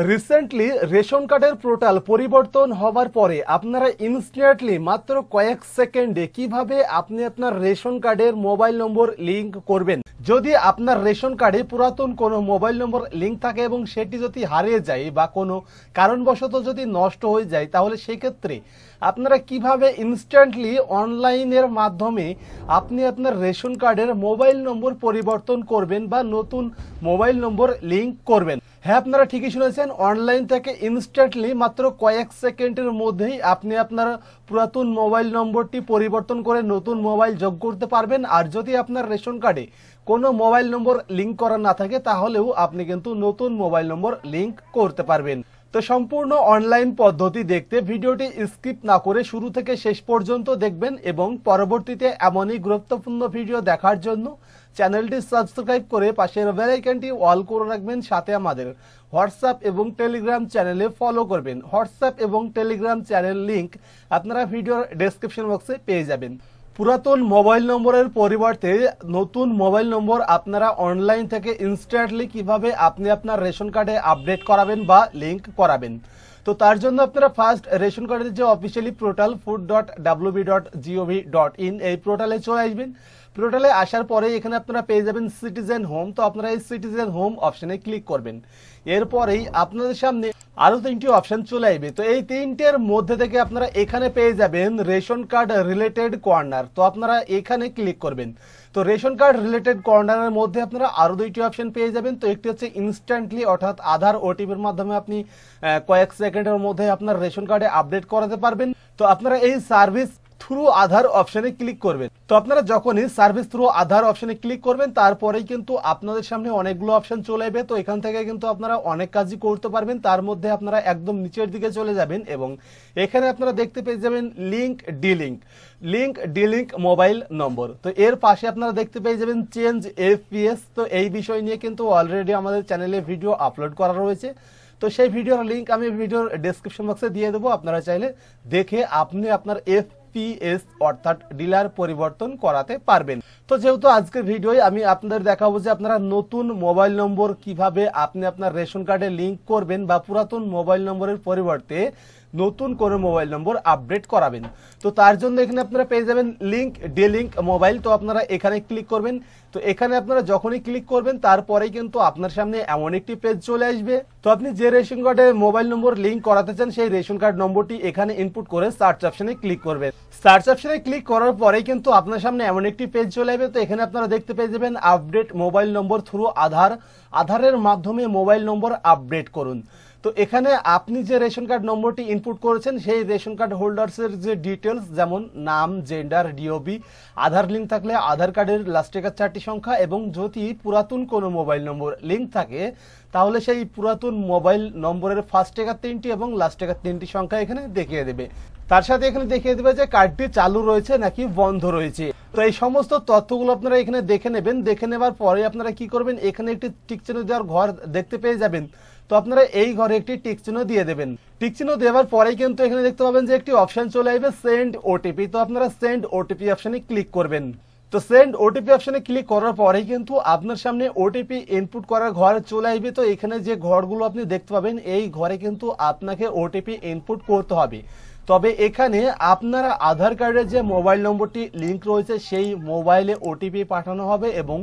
Recently ration কার্ডের portal পরিবর্তন হওয়ার পরে আপনারা ইনস্ট্যান্টলি মাত্র কয়েক সেকেন্ডে কিভাবে আপনি আপনার রেশন কার্ডের মোবাইল নম্বর লিংক করবেন। যদি আপনার রেশন কার্ডে পুরাতন কোনো মোবাইল নম্বর লিংক থাকে এবং সেটি যদি হারিয়ে যায় বা কোনো কারণবশত যদি নষ্ট হয়ে যায়, তাহলে সেক্ষেত্রে আপনারা কিভাবে ইনস্ট্যান্টলি অনলাইনের মাধ্যমে আপনি আপনার রেশন কার্ডের মোবাইল নম্বর পরিবর্তন করবেন বা নতুন মোবাইল নম্বর লিংক করবেন। হ্যাঁ, আপনারা ঠিকই শুনেছেন, অনলাইন থেকে ইনস্ট্যান্টলি মাত্র কয়েক সেকেন্ডের মধ্যেই আপনি আপনার পুরাতন মোবাইল নম্বরটি পরিবর্তন করে নতুন মোবাইল যোগ করতে পারবেন। আর যদি আপনার রেশন কার্ডে কোনো মোবাইল নম্বর লিংক করা না থাকে, তাহলেও আপনি কিন্তু নতুন মোবাইল নম্বর লিংক করতে পারবেন। তো সম্পূর্ণ অনলাইন পদ্ধতি দেখতে ভিডিওটি স্কিপ না করে শুরু থেকে শেষ পর্যন্ত দেখবেন এবং পরবর্তীতে এমনই গুরুত্বপূর্ণ ভিডিও দেখার জন্য চ্যানেলটি সাবস্ক্রাইব করে পাশের বেল আইকনটি অল করে রাখবেন। সাথে আমাদের হোয়াটসঅ্যাপ এবং টেলিগ্রাম চ্যানেলে ফলো করবেন। হোয়াটসঅ্যাপ এবং টেলিগ্রাম চ্যানেল লিংক আপনারা ভিডিওর ডেসক্রিপশন বক্সে পেয়ে যাবেন। পুরাতন মোবাইল নম্বরের পরিবর্তে নতুন মোবাইল নম্বর আপনারা অনলাইন থেকে ইনস্ট্যান্টলি কিভাবে আপনি আপনার রেশন কার্ডে আপডেট করাবেন বা লিংক করাবেন। তো তার জন্য আপনারা ফার্স্ট রেশন কার্ডের যে অফিসিয়ালি পোর্টাল food.wb.gov.in এই পোর্টালে চলে আসবেন। পোর্টালে আসার পরে এখানে আপনারা পেয়ে যাবেন সিটিজেন হোম। তো আপনারা এই সিটিজেন হোম অপশনে ক্লিক করবেন। এরপরেই আপনাদের সামনে আরো তিনটি অপশন চলে আসবে। তো এই তিনটের মধ্যে থেকে আপনারা এখানে পেয়ে যাবেন রেশন কার্ড রিলেটেড কর্নার। তো আপনারা এখানে ক্লিক করবেন। তো রেশন কার্ড রিলেটেড কর্নারের মধ্যে আপনারা আরো দুইটি অপশন পেয়ে যাবেন। তো একটি হচ্ছে ইনস্ট্যান্টলি, অর্থাৎ আধার ওটিপির মাধ্যমে আপনি কয়েক সেকেন্ডের মধ্যে আপনার রেশন কার্ডে আপডেট করাতে পারবেন। তো আপনারা এই সার্ভিস থ্রু আধার অপশনে ক্লিক করবেন। তো আপনারা যখনই সার্ভিস থ্রু আধার অপশনে ক্লিক করবেন, তারপরেই কিন্তু আপনাদের সামনে অনেকগুলো অপশন চলে আসবে। তো এখান থেকে কিন্তু আপনারা অনেক কাজই করতে পারবেন। তার মধ্যে আপনারা একদম নিচের দিকে চলে যাবেন এবং এখানে আপনারা দেখতে পেয়ে যাবেন লিংক ডিলিংক মোবাইল নম্বর। তো এর পাশে আপনারা দেখতে পেয়ে যাবেন চেঞ্জ এফপিএস। তো এই বিষয় নিয়ে কিন্তু অলরেডি আমাদের চ্যানেলে ভিডিও আপলোড করা রয়েছে। তো সেই ভিডিওর লিংক আমি ভিডিওর ডেসক্রিপশন বক্সে দিয়ে দেবো। আপনারা চাইলে দেখে আপনি আপনার এফপিএস অর্থাৎ ডিলার পরিবর্তন করাতে পারবেন। তো যেহেতু আজকের ভিডিওয় আমি আপনাদের দেখাবো যে আপনারা নতুন মোবাইল নম্বর কিভাবে আপনি আপনার রেশন কার্ডে লিংক করবেন বা পুরাতন মোবাইল নম্বরের পরিবর্তে নতুন করে মোবাইল নম্বর আপডেট করাবেন। তো তার জন্য এখানে আপনারা পেয়ে যাবেন ডিলিংক মোবাইল। তো আপনারা এখানে ক্লিক করবেন। তো এখানে আপনারা যখনই ক্লিক করবেন, তারপরেই কিন্তু আপনার সামনে এমন একটি পেজ চলে আসবে। তো আপনি যে রেশন কার্ডে মোবাইল নম্বর লিংক করাতে চান, সেই রেশন কার্ড নম্বরটি এখানে ইনপুট করে সার্চ অপশনে ক্লিক করবেন। সার্চ অপশনে ক্লিক করার পরেই কিন্তু আপনার সামনে এমন একটি পেজ চলে আসবে। তো এখানে আপনারা দেখতে পেয়ে যাবেন আপডেট মোবাইল নম্বর থ্রু আধারের মাধ্যমে মোবাইল নম্বর আপডেট করুন। তো এখানে আপনি যে রেশন কার্ড নম্বরটি ইনপুট করেছেন, সেই রেশন কার্ড হোল্ডার্সের যে ডিটেলস, যেমন নাম, জেন্ডার, ডিওবি, আধার লিঙ্ক থাকলে আধার কার্ডের লাস্টের 4টি সংখ্যা, এবং যদি পুরাতন কোনো মোবাইল নম্বর লিঙ্ক থাকে তাহলে সেই পুরাতন মোবাইল নম্বরের ফার্স্ট 3টি এবং লাস্ট 3টি সংখ্যা এখানে দেখিয়ে দেবে। তার সাথে এখানে দেখিয়ে দেবে যে কার্ডটি চালু রয়েছে নাকি বন্ধ রয়েছে। তো এই সমস্ত তথ্যগুলো আপনারা এখানে দেখে নেবেন। দেখে নেবার পরে আপনারা কি করবেন, এখানে একটি টিক চিহ্ন দেওয়ার ঘর দেখতে পেয়ে যাবেন। তো আপনারা এই ঘরে একটি টিক চিহ্ন দিয়ে দেবেন। টিক চিহ্ন দেওয়ার পরেই কিন্তু এখানে দেখতে পাবেন যে একটি অপশন চলে আসবে সেন্ড ওটিপি। তো আপনারা সেন্ড ওটিপি অপশনে ক্লিক করবেন। তো সেন্ড ওটিপি অপশনে ক্লিক করার পরেই কিন্তু আপনার সামনে ওটিপি ইনপুট করার ঘর চলে আসবে। তো এখানে যে ঘরগুলো আপনি দেখতে পাবেন, এই ঘরে কিন্তু আপনাকে ওটিপি ইনপুট করতে হবে। তবে এখানে আপনারা আধার কার্ডের যে মোবাইল নম্বরটি লিংক রয়েছে, সেই মোবাইলে ওটিপি পাঠানো হবে এবং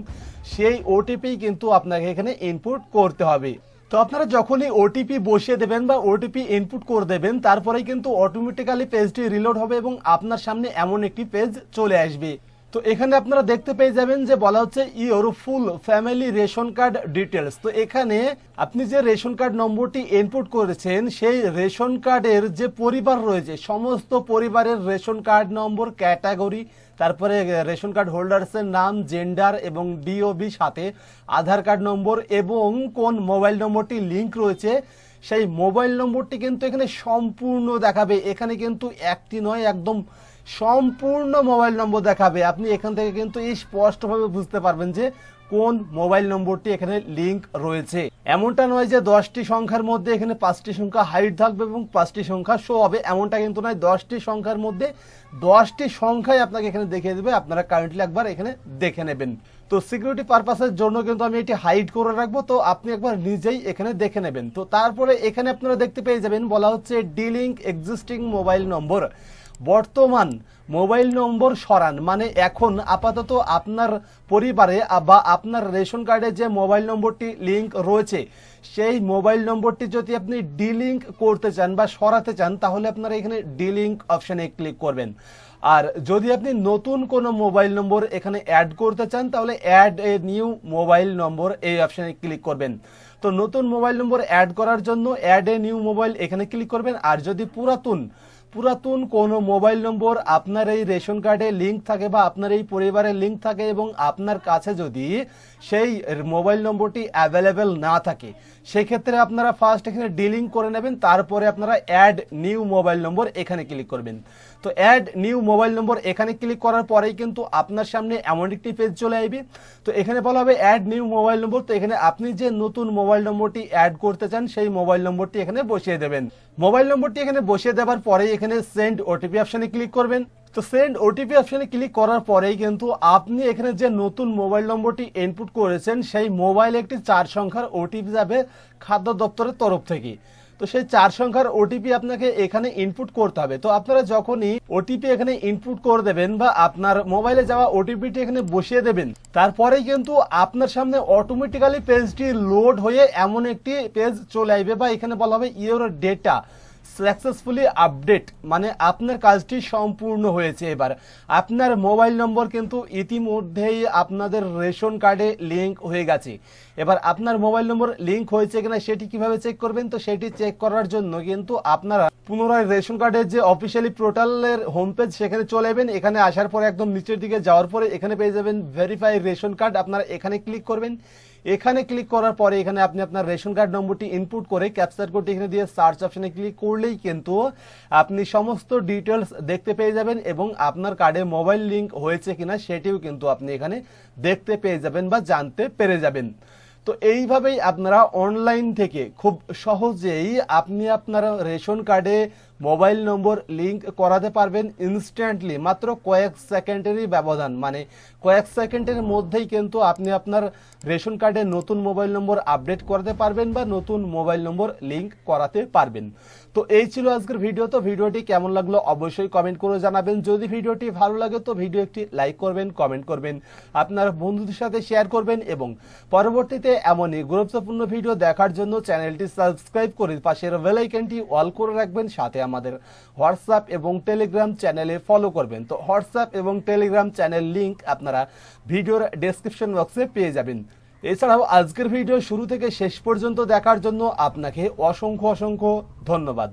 সেই ওটিপি কিন্তু আপনাকে এখানে ইনপুট করতে হবে। তো আপনারা যখনই ওটিপি বসিয়ে দেবেন বা ওটিপি ইনপুট করে দেবেন, তারপরেই কিন্তু অটোমেটিক্যালি পেজটি রিলোড হবে এবং আপনার সামনে এমন একটি পেজ চলে আসবে। তো এখানে আপনারা দেখতে পেয়ে যাবেন যে বলা হচ্ছে your full family ration card details. তো এখানে আপনি যে রেশন কার্ড নম্বরটি ইনপুট করেছেন, সেই রেশন কার্ডের যে পরিবার রয়েছে, সমস্ত পরিবারের রেশন কার্ড নম্বর, ক্যাটাগরি, তারপরে রেশন কার্ড হোল্ডার্সের নাম, জেন্ডার এবং ডিওবি, সাথে আধার কার্ড নম্বর এবং কোন মোবাইল নম্বরটি লিংক রয়েছে, সেই মোবাইল নম্বরটি কিন্তু এখানে সম্পূর্ণ দেখাবে। এখানে কিন্তু একটি নয়, একদম সম্পূর্ণ মোবাইল নম্বর দেখাবে। আপনি এখান থেকে কিন্তু স্পষ্টভাবে বুঝতে পারবেন যে কোন মোবাইল নম্বরটি এখানে লিংক রয়েছে। এমনটা নয় যে 10টি সংখ্যার মধ্যে এখানে 5টি সংখ্যা হাইড থাকবে এবং 5টি সংখ্যা শো হবে, এমনটা কিন্তু নয়। 10টি সংখ্যার মধ্যে 10টি সংখ্যাই আপনাকে এখানে দেখিয়ে দেবে, আপনারা কারেন্টলি একবার এখানে দেখে নেবেন। তো সিকিউরিটি পারপাসের জন্য কিন্তু আমি এটি হাইড করে রাখবো, তো আপনি একবার নিজেই এখানে দেখে নেবেন। তো তারপরে এখানে আপনারা দেখতে পেয়ে যাবেন বলা হচ্ছে ডিলিংক এক্সিস্টিং মোবাইল নম্বর, বর্তমান মোবাইল নম্বর সরান। মানে এখন আপাতত আপনার পরিবারে বা আপনার রেশন কার্ডে যে মোবাইল নম্বরটি লিংক রয়েছে সেই মোবাইল নম্বরটি যদি আপনি ডিলিংক করতে চান বা সরাতে চান তাহলে আপনারা এখানে ডিলিংক অপশানে ক্লিক করবেন। আর যদি আপনি নতুন কোনো মোবাইল নম্বর এখানে অ্যাড করতে চান তাহলে add a new mobile number এই অপশানে ক্লিক করবেন। তো নতুন মোবাইল নম্বর অ্যাড করার জন্য অ্যাড এ নিউ মোবাইল এখানে ক্লিক করবেন। আর যদি পুরাতন কোনো মোবাইল নম্বর আপনার এই রেশন কার্ডে লিংক থাকে বা আপনার এই পরিবারের লিংক থাকে এবং আপনার কাছে যদি সেই মোবাইল নম্বরটি অ্যাভেলেবেল না থাকে সেক্ষেত্রে আপনারা ফার্স্ট এখানে ডিলিংক করে নেবেন, তারপরে আপনারা অ্যাড নিউ মোবাইল নম্বর এখানে ক্লিক করবেন। তো অ্যাড নিউ মোবাইল নম্বর এখানে ক্লিক করার পরেই কিন্তু আপনার সামনে এমন একটি পেজ চলে আসবে। তো এখানে বলা হবে অ্যাড নিউ মোবাইল নম্বর। তো এখানে আপনি যে নতুন মোবাইল নম্বরটি অ্যাড করতে চান সেই মোবাইল নম্বরটি এখানে বসিয়ে দেবেন। মোবাইল নম্বরটি এখানে বসিয়ে দেওয়ার পরেই এখানে সেন্ড ওটিপি অপশানে ক্লিক করবেন। তো সেন্ড ওটিপি অপশানে ক্লিক করার পরেই কিন্তু আপনি এখানে যে নতুন মোবাইল নম্বরটি ইনপুট করেছেন সেই মোবাইলে একটি 4 সংখ্যার ওটিপি যাবে খাদ্য দপ্তরের তরফ থেকে। তো সেই 4 সংখ্যার ওটিপি আপনাকে এখানে ইনপুট করতে হবে। তো আপনারা যখনই ওটিপি এখানে ইনপুট করে দেবেন বা আপনার মোবাইলে যাওয়া ওটিপিটি এখানে বসিয়ে দেবেন তারপরেই কিন্তু আপনার সামনে অটোমেটিক্যালি পেজটি লোড হয়ে এমন একটি পেজ চলে আসবে বা এখানে বলা হবে ইওর ডেটা সাকসেসফুলি আপডেট, মানে আপনার কাজটি সম্পূর্ণ হয়েছে। এবার আপনার মোবাইল নম্বর কিন্তু ইতিমধ্যেই আপনাদের রেশন কার্ডে লিংক হয়ে গেছে। এবার আপনার মোবাইল নম্বর লিংক হয়েছে কিনা সেটি কিভাবে চেক করবেন, তো সেটি চেক করার জন্য কিন্তু আপনারা পুনরায় রেশন কার্ডের যে অফিসিয়ালি পোর্টালের হোম পেজ সেখানে চলে যাবেন। এখানে আসার পরে একদম নিচের দিকে যাওয়ার পরে এখানে পেয়ে যাবেন ভেরিফাই রেশন কার্ড, আপনারা এখানে ক্লিক করবেন। এখানে ক্লিক করার পরে এখানে আপনি আপনার রেশন কার্ড নম্বরটি ইনপুট করে ক্যাপচার কোডটি এখানে দিয়ে সার্চ অপশনে ক্লিক করলেই কিন্তু আপনি সমস্ত ডিটেলস দেখতে পেয়ে যাবেন এবং আপনার কার্ডে মোবাইল লিংক হয়েছে কিনা সেটিও কিন্তু আপনি এখানে দেখতে পেয়ে যাবেন বা জানতে পেরে যাবেন। তো এইভাবেই আপনারা অনলাইন থেকে খুব সহজেই আপনি আপনার রেশন কার্ডে মোবাইল নম্বর লিংক করাতে পারবেন ইনস্ট্যান্টলি, মাত্র কয়েক সেকেন্ডেরই ব্যবধান। মানে কয়েক সেকেন্ডের মধ্যেই কিন্তু আপনি আপনার রেশন কার্ডে নতুন মোবাইল নম্বর আপডেট করাতে পারবেন বা নতুন মোবাইল নম্বর লিংক করাতে পারবেন। তো এই ছিল আজকের ভিডিও। তো ভিডিওটি কেমন লাগলো অবশ্যই কমেন্ট করে জানাবেন। যদি ভিডিওটি ভালো লাগে তো ভিডিও একটি লাইক করবেন, কমেন্ট করবেন, আপনার বন্ধুদের সাথে শেয়ার করবেন এবং পরবর্তীতে এমনই গুরুত্বপূর্ণ ভিডিও দেখার জন্য চ্যানেলটি সাবস্ক্রাইব করে পাশের বেল আইকনটি অল করে রাখবেন। সাথে আমাদের হোয়াটসঅ্যাপ এবং টেলিগ্রাম চ্যানেলে ফলো করবেন। তো হোয়াটসঅ্যাপ এবং টেলিগ্রাম চ্যানেল লিংক আপনারা ভিডিওর ডেসক্রিপশন বক্সে পেয়ে যাবেন। এছাড়াও আজকের ভিডিও শুরু থেকে শেষ পর্যন্ত দেখার জন্য আপনাকে অসংখ্য ধন্যবাদ।